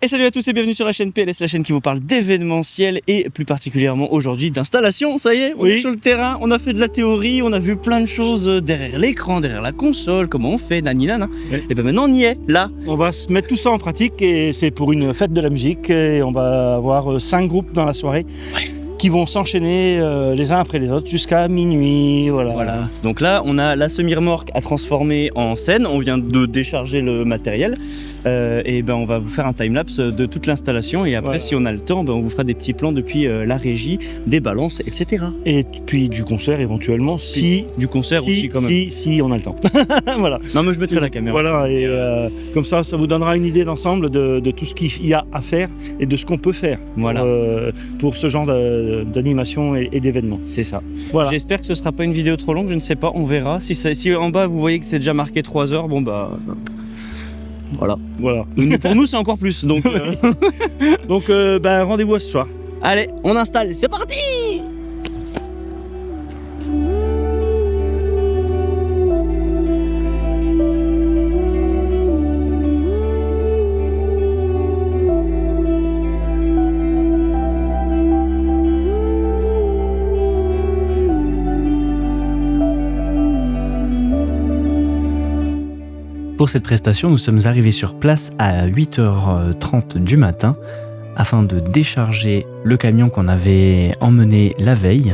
Et salut à tous et bienvenue sur la chaîne PLS, la chaîne qui vous parle d'événementiel et plus particulièrement aujourd'hui d'installation. Ça y est, on est sur le terrain, on a fait de la théorie, on a vu plein de choses derrière l'écran, derrière la console, comment on fait, nani nana. Et ben maintenant on y est, là. On va se mettre tout ça en pratique et c'est pour une fête de la musique et on va avoir 5 groupes dans la soirée. Qui vont s'enchaîner les uns après les autres jusqu'à minuit. Voilà. Donc là, on a la semi-remorque à transformer en scène. On vient de décharger le matériel. Et ben on va vous faire un time-lapse de toute l'installation. Et après, si on a le temps, ben on vous fera des petits plans depuis la régie, des balances, etc. Et puis du concert éventuellement, si on a le temps. Voilà. Non, mais je mettrai la caméra. Voilà, et comme ça vous donnera une idée d'ensemble de tout ce qu'il y a à faire et de ce qu'on peut faire pour ce genre d'animation et d'événements. C'est ça. Voilà. J'espère que ce sera pas une vidéo trop longue, je ne sais pas, on verra. Si en bas vous voyez que c'est déjà marqué 3 heures, bon bah... Voilà. Pour nous c'est encore plus, donc... Donc rendez-vous à ce soir. Allez, on installe, c'est parti! Pour cette prestation, nous sommes arrivés sur place à 8h30 du matin afin de décharger le camion qu'on avait emmené la veille.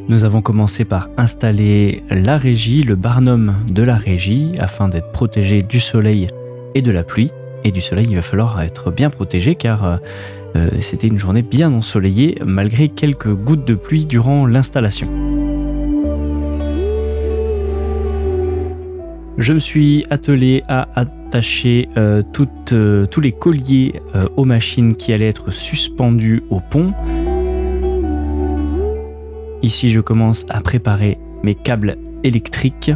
Nous avons commencé par installer la régie, le barnum de la régie afin d'être protégé du soleil et de la pluie. Et du soleil, il va falloir être bien protégé car c'était une journée bien ensoleillée malgré quelques gouttes de pluie durant l'installation. Je me suis attelé à attacher tous les colliers aux machines qui allaient être suspendues au pont. Ici, je commence à préparer mes câbles électriques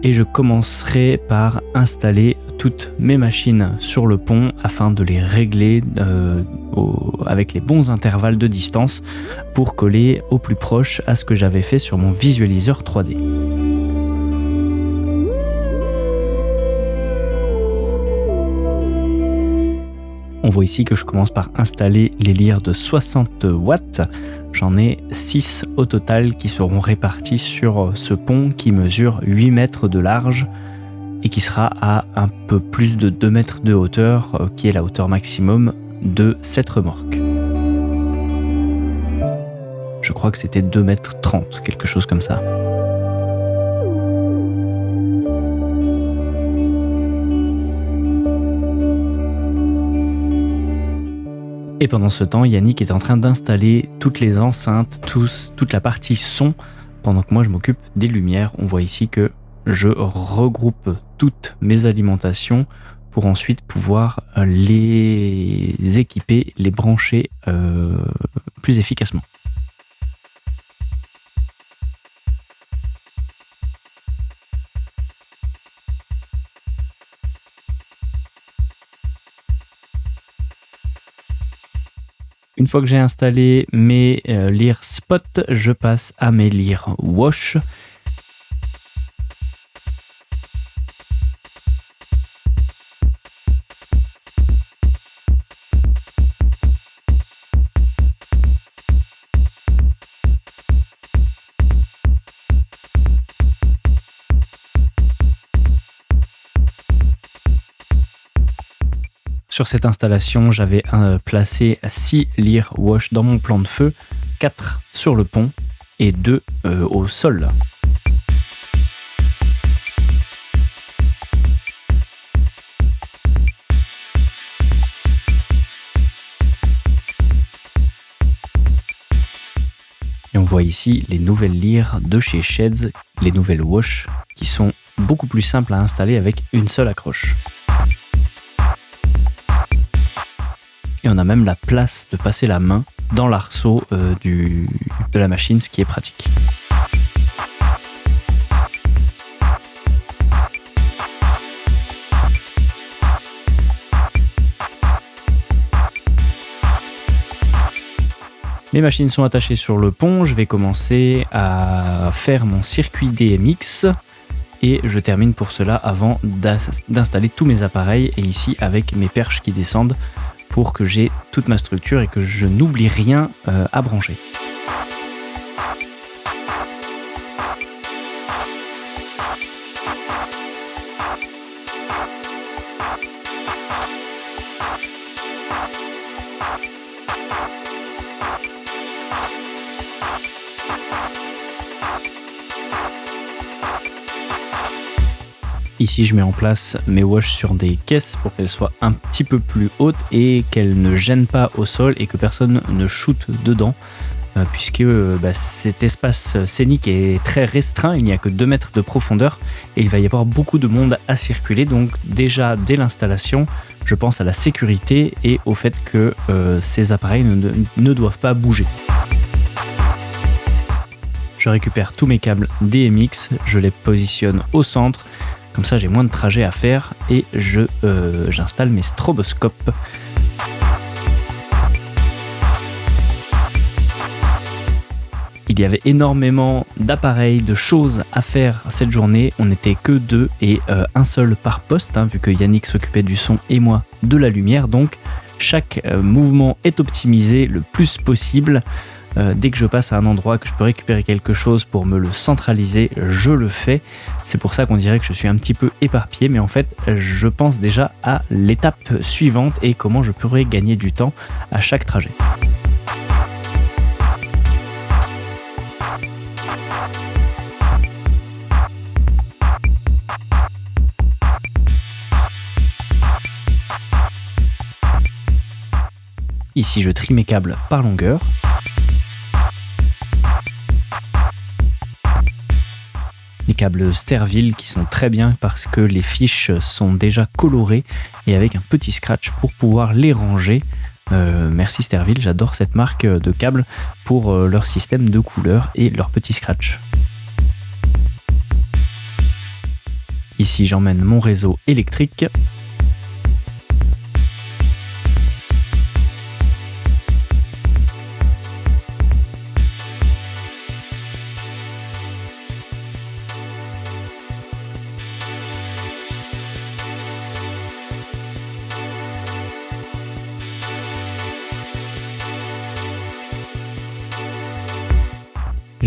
et je commencerai par installer toutes mes machines sur le pont afin de les régler avec les bons intervalles de distance pour coller au plus proche à ce que j'avais fait sur mon visualiseur 3D. On voit ici que je commence par installer les lyres de 60 watts. J'en ai 6 au total qui seront répartis sur ce pont qui mesure 8 mètres de large et qui sera à un peu plus de 2 mètres de hauteur, qui est la hauteur maximum de cette remorque. Je crois que c'était 2 mètres 30, quelque chose comme ça. Et pendant ce temps, Yannick est en train d'installer toutes les enceintes, toute la partie son, pendant que moi je m'occupe des lumières. On voit ici que je regroupe toutes mes alimentations pour ensuite pouvoir les équiper, les brancher plus efficacement. Une fois que j'ai installé mes lyres spot, je passe à mes lyres wash. Sur cette installation, j'avais placé 6 lyres wash dans mon plan de feu, 4 sur le pont et 2 au sol. Et on voit ici les nouvelles lyres de chez Sheds, les nouvelles wash qui sont beaucoup plus simples à installer avec une seule accroche. Et on a même la place de passer la main dans l'arceau de la machine, ce qui est pratique. Mes machines sont attachées sur le pont, je vais commencer à faire mon circuit DMX Et je termine pour cela avant d'installer tous mes appareils, et ici avec mes perches qui descendent pour que j'ai toute ma structure et que je n'oublie rien à brancher. Ici, je mets en place mes washes sur des caisses pour qu'elles soient un petit peu plus hautes et qu'elles ne gênent pas au sol et que personne ne shoote dedans, puisque cet espace scénique est très restreint, il n'y a que 2 mètres de profondeur et il va y avoir beaucoup de monde à circuler. Donc déjà, dès l'installation, je pense à la sécurité et au fait que ces appareils ne doivent pas bouger. Je récupère tous mes câbles DMX, je les positionne au centre. Comme ça, j'ai moins de trajets à faire et j'installe mes stroboscopes. Il y avait énormément d'appareils, de choses à faire cette journée. On n'était que 2 et un seul par poste, vu que Yannick s'occupait du son et moi de la lumière. Donc, chaque mouvement est optimisé le plus possible. Dès que je passe à un endroit que je peux récupérer quelque chose pour me le centraliser, je le fais. C'est pour ça qu'on dirait que je suis un petit peu éparpillé, mais en fait, je pense déjà à l'étape suivante et comment je pourrais gagner du temps à chaque trajet. Ici, je trie mes câbles par longueur. Les câbles Sterville qui sont très bien parce que les fiches sont déjà colorées et avec un petit scratch pour pouvoir les ranger. Merci Sterville, j'adore cette marque de câbles pour leur système de couleurs et leur petit scratch. Ici j'emmène mon réseau électrique.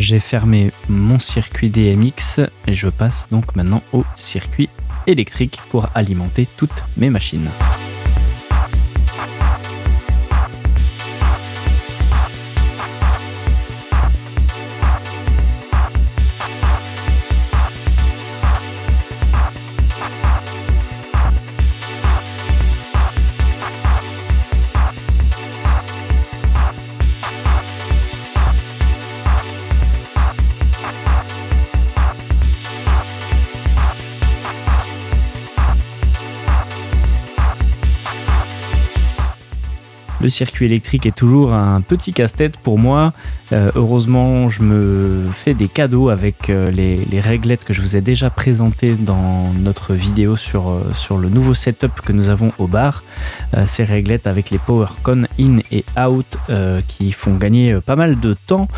J'ai fermé mon circuit DMX et je passe donc maintenant au circuit électrique pour alimenter toutes mes machines. Le circuit électrique est toujours un petit casse-tête pour moi. Heureusement, je me fais des cadeaux avec les réglettes que je vous ai déjà présentées dans notre vidéo sur le nouveau setup que nous avons au bar. Ces réglettes avec les PowerCon in et out qui font gagner pas mal de temps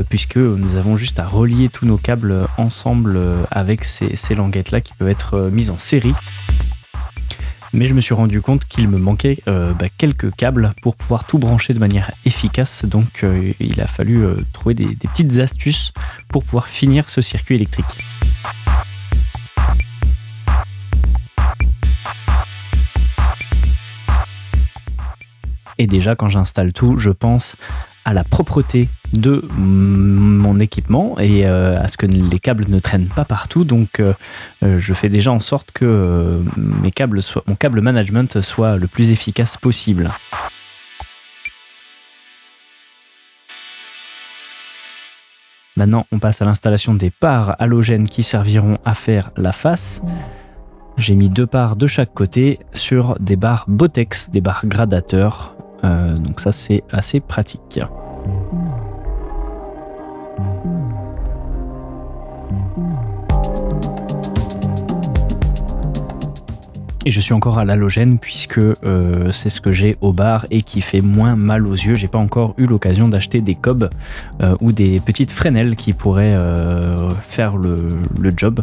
puisque nous avons juste à relier tous nos câbles ensemble avec ces languettes-là qui peuvent être mises en série. Mais je me suis rendu compte qu'il me manquait quelques câbles pour pouvoir tout brancher de manière efficace. Donc il a fallu trouver des petites astuces pour pouvoir finir ce circuit électrique. Et déjà quand j'installe tout, je pense à la propreté de mon équipement et à ce que les câbles ne traînent pas partout. Donc je fais déjà en sorte que mon câble management soit le plus efficace possible. Maintenant, on passe à l'installation des parts halogènes qui serviront à faire la face. J'ai mis 2 parts de chaque côté sur des barres Botex, des barres gradateurs. Donc ça, c'est assez pratique. Et je suis encore à l'halogène puisque c'est ce que j'ai au bar et qui fait moins mal aux yeux. J'ai pas encore eu l'occasion d'acheter des cobs ou des petites Fresnel qui pourraient faire le job.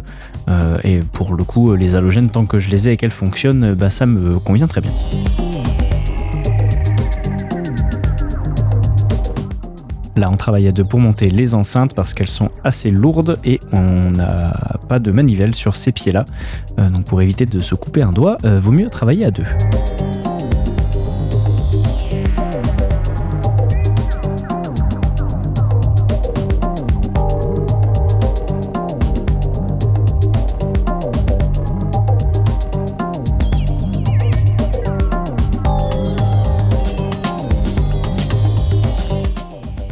Et pour le coup, les halogènes, tant que je les ai et qu'elles fonctionnent, ça me convient très bien. Là, on travaille à deux pour monter les enceintes parce qu'elles sont assez lourdes et on n'a pas de manivelle sur ces pieds-là. Donc pour éviter de se couper un doigt, vaut mieux travailler à deux.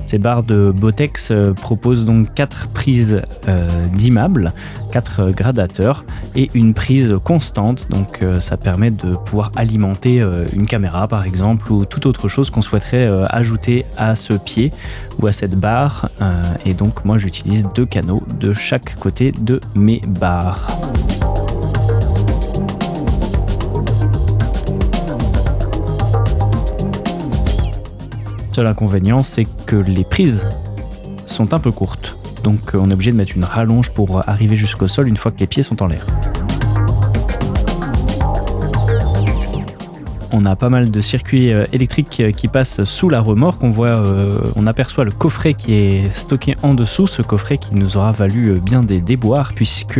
Ces barres de Botex proposent donc 4 prises dimmables, 4 gradateurs et une prise constante. Donc ça permet de pouvoir alimenter une caméra par exemple ou toute autre chose qu'on souhaiterait ajouter à ce pied ou à cette barre. Et donc moi j'utilise 2 canaux de chaque côté de mes barres. Seul inconvénient, c'est que les prises sont un peu courtes. Donc on est obligé de mettre une rallonge pour arriver jusqu'au sol une fois que les pieds sont en l'air. On a pas mal de circuits électriques qui passent sous la remorque. On aperçoit le coffret qui est stocké en dessous, ce coffret qui nous aura valu bien des déboires puisque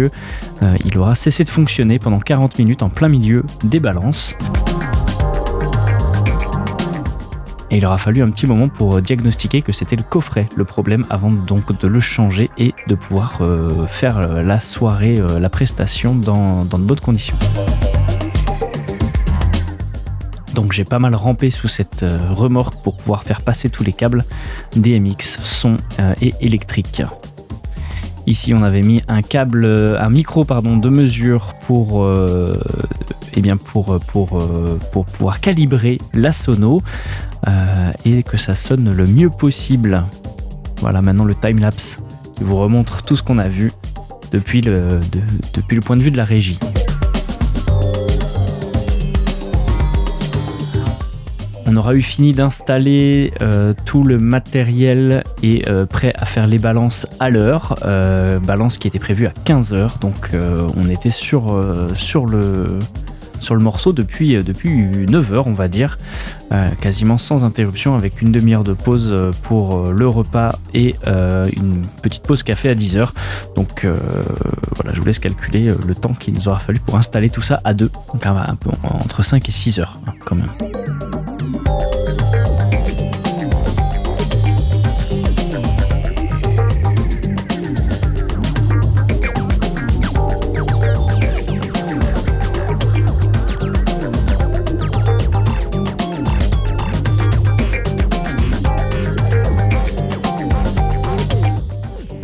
il aura cessé de fonctionner pendant 40 minutes en plein milieu des balances. Et il aura fallu un petit moment pour diagnostiquer que c'était le coffret le problème avant donc de le changer et de pouvoir faire la soirée, la prestation dans de bonnes conditions. Donc j'ai pas mal rampé sous cette remorque pour pouvoir faire passer tous les câbles DMX, son et électrique. Ici on avait mis un micro de mesure pour pouvoir calibrer la sono et que ça sonne le mieux possible. Voilà maintenant le timelapse qui vous remontre tout ce qu'on a vu depuis le point de vue de la régie. On aura eu fini d'installer tout le matériel et prêt à faire les balances à l'heure. Balance qui était prévue à 15h, donc on était sur le morceau depuis 9h on va dire, quasiment sans interruption avec une demi-heure de pause pour le repas et une petite pause café à 10h. Donc voilà, je vous laisse calculer le temps qu'il nous aura fallu pour installer tout ça à deux, donc un peu entre 5 et 6 heures quand même.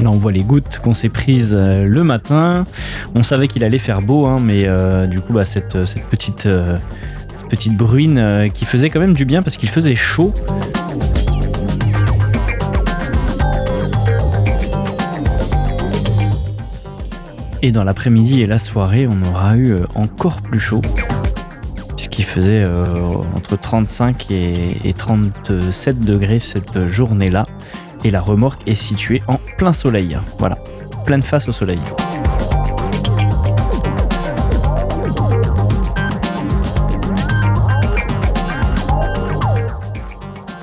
Là on voit les gouttes qu'on s'est prises le matin. On savait qu'il allait faire beau, mais du coup cette petite bruine qui faisait quand même du bien parce qu'il faisait chaud. Et dans l'après-midi et la soirée, on aura eu encore plus chaud, puisqu'il faisait entre 35 et 37 degrés cette journée-là. Et la remorque est située en plein soleil. Voilà, pleine face au soleil.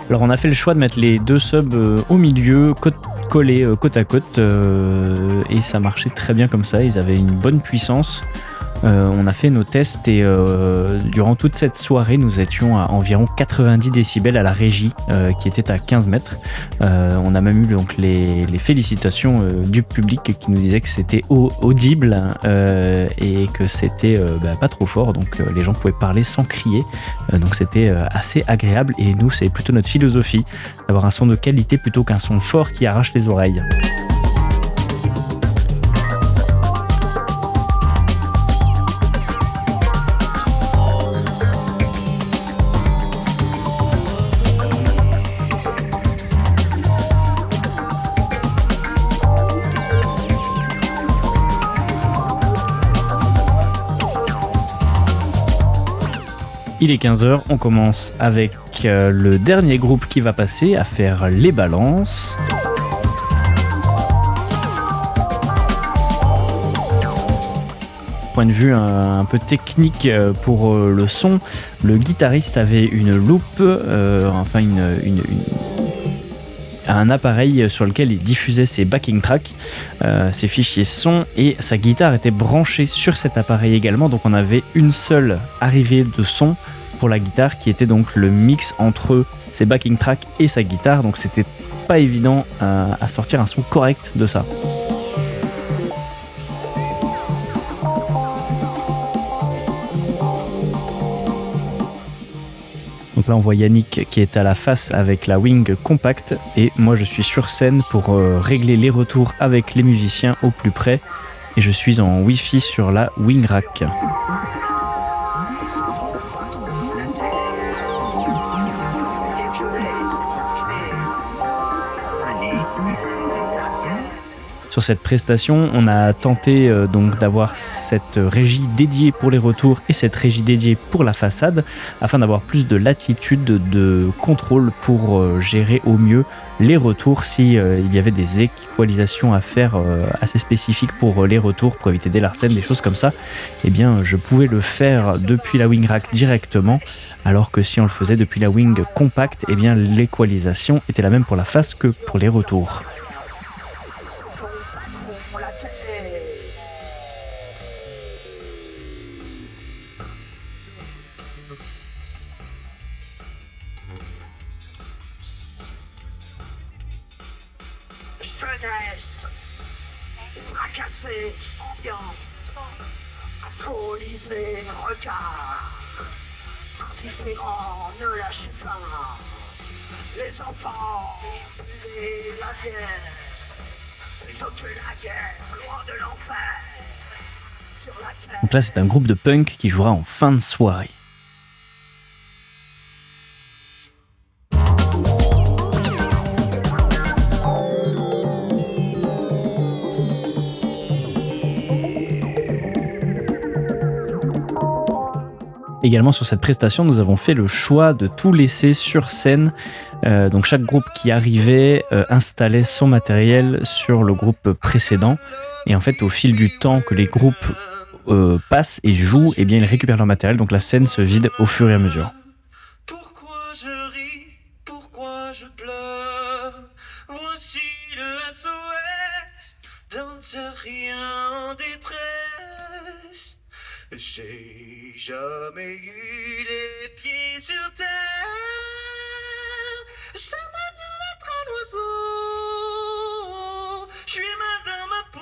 Alors on a fait le choix de mettre les deux subs au milieu, collés côte à côte, et ça marchait très bien comme ça. Ils avaient une bonne puissance. On a fait nos tests et durant toute cette soirée nous étions à environ 90 décibels à la régie qui était à 15 mètres. On a même eu donc les félicitations du public qui nous disait que c'était audible et que c'était pas trop fort, donc les gens pouvaient parler sans crier, donc c'était assez agréable. Et nous c'est plutôt notre philosophie d'avoir un son de qualité plutôt qu'un son fort qui arrache les oreilles. Il est 15h, on commence avec le dernier groupe qui va passer à faire les balances. Point de vue un peu technique pour le son, le guitariste avait une loupe, un appareil sur lequel il diffusait ses backing tracks, ses fichiers son, et sa guitare était branchée sur cet appareil également, donc on avait une seule arrivée de son pour la guitare qui était donc le mix entre ses backing tracks et sa guitare, donc c'était pas évident à sortir un son correct de ça. Donc là on voit Yannick qui est à la face avec la Wing Compact et moi je suis sur scène pour régler les retours avec les musiciens au plus près et je suis en Wi-Fi sur la Wing Rack. Sur cette prestation, on a tenté donc d'avoir cette régie dédiée pour les retours et cette régie dédiée pour la façade afin d'avoir plus de latitude de contrôle pour gérer au mieux les retours si il y avait des équalisations à faire assez spécifiques pour les retours pour éviter des larcènes, des choses comme ça. Eh bien, je pouvais le faire depuis la Wing Rack directement alors que si on le faisait depuis la Wing Compact, eh bien l'équalisation était la même pour la face que pour les retours. Jeunesse, fracassée, ambiance, alcoolisé, regard, indifférent, ne lâchez pas, les enfants, buvez la bière, plutôt que la guerre, loin de l'enfer, sur la terre. Donc là c'est un groupe de punk qui jouera en fin de soirée. Également sur cette prestation, nous avons fait le choix de tout laisser sur scène. Donc chaque groupe qui arrivait installait son matériel sur le groupe précédent. Et en fait, au fil du temps que les groupes passent et jouent, eh bien, ils récupèrent leur matériel. Donc la scène se vide au fur et à mesure. Pourquoi je ris, pourquoi je pleure? Voici le SOS d'un terrien en détresse. J'ai jamais eu les pieds sur terre. J'aimerais bien être un oiseau. Je suis mal dans ma peau.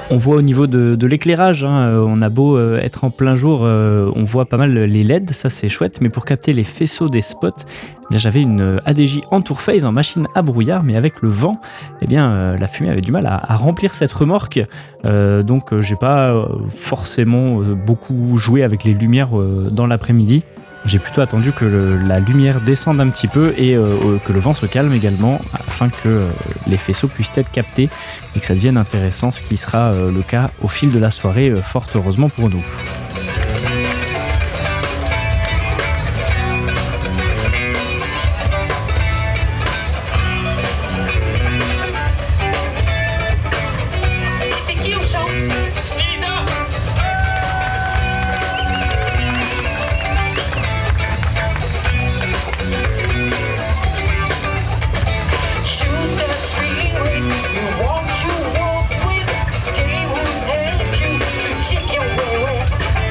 On voit au niveau de l'éclairage, hein, on a beau être en plein jour, on voit pas mal les LED, ça c'est chouette, mais pour capter les faisceaux des spots, eh bien, j'avais une ADJ Entourphase en machine à brouillard, mais avec le vent, eh bien, la fumée avait du mal à remplir cette remorque, donc j'ai pas forcément beaucoup joué avec les lumières dans l'après-midi. J'ai plutôt attendu que la lumière descende un petit peu et que le vent se calme également afin que les faisceaux puissent être captés et que ça devienne intéressant, ce qui sera le cas au fil de la soirée, fort heureusement pour nous. C'est qui au chant? Lisa! Choose the spirit you want to walk with. They will help you to take your way.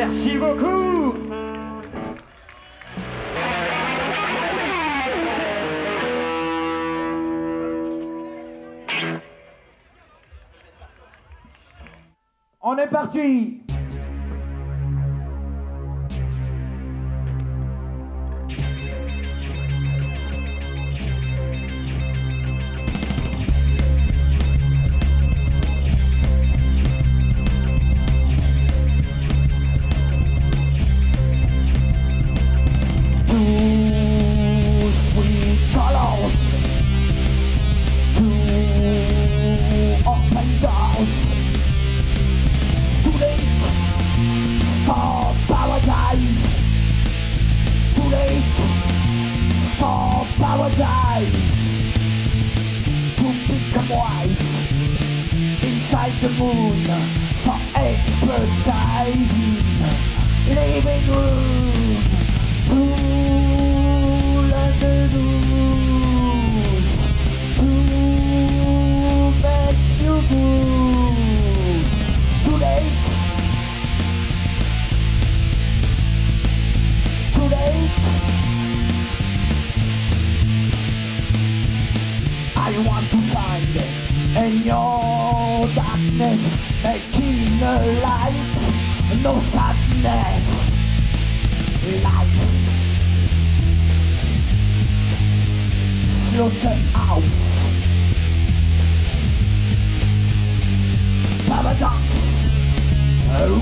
Merci beaucoup. On est parti. The moon for expertising, living room to learn the rules, to make you move. Too late, too late. I want to find in your darkness, making a light, no sadness, life, slaughterhouse, paradox,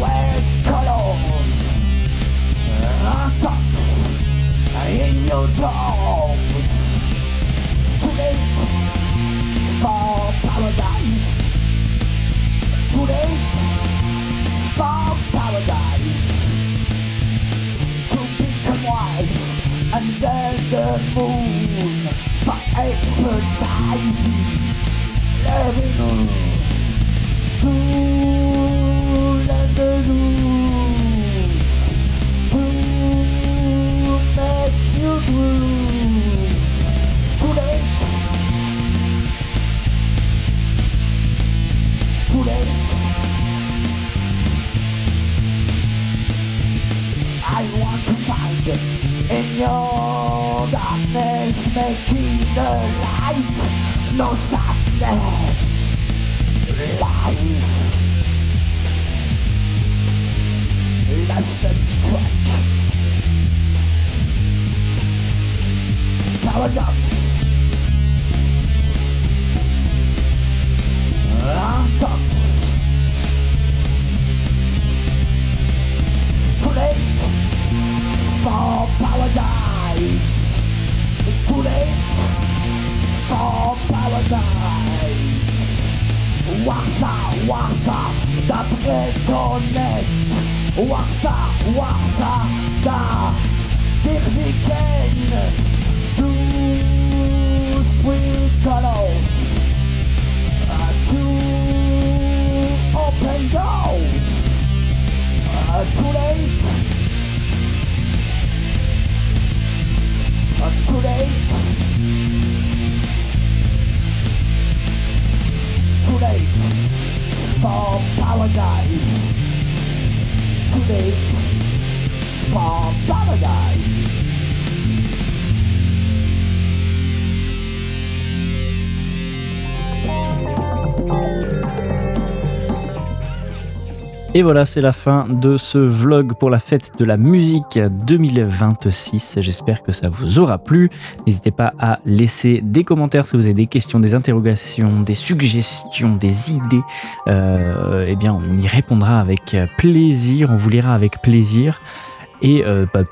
red colors, attacks in your doors. Too late for paradise. Too late for paradise. To become wise under the moon for expertising, living room to learn the rules, to make you groove. Too late, too late. I want to find in your darkness, making the light, no sadness, life, life's the track, paradox, antox. Too late for paradise. Too late for paradise. Warsa, da Bretonet. Warsa, da Birviken. Two spring colors. Two open doors. Too late. Too late. Too late for paradise. Too late for paradise. Et voilà, c'est la fin de ce vlog pour la fête de la musique 2026. J'espère que ça vous aura plu. N'hésitez pas à laisser des commentaires si vous avez des questions, des interrogations, des suggestions, des idées. Eh bien, on y répondra avec plaisir. On vous lira avec plaisir. Et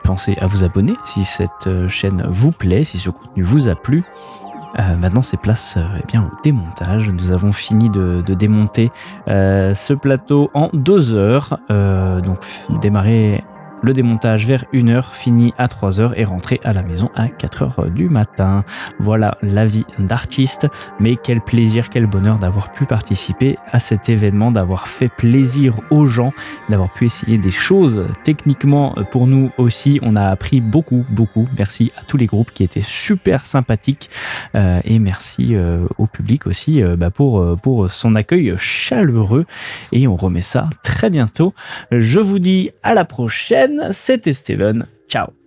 pensez à vous abonner si cette chaîne vous plaît, si ce contenu vous a plu. Maintenant c'est place eh bien, au démontage. Nous avons fini de démonter ce plateau en 2 heures. Donc démarrer le démontage vers 1h, fini à 3h et rentré à la maison à 4h du matin. Voilà la vie d'artiste, mais quel plaisir, quel bonheur d'avoir pu participer à cet événement, d'avoir fait plaisir aux gens, d'avoir pu essayer des choses techniquement pour nous aussi. On a appris beaucoup. Merci à tous les groupes qui étaient super sympathiques et merci au public aussi pour son accueil chaleureux et on remet ça très bientôt. Je vous dis à la prochaine, c'était Steven, ciao.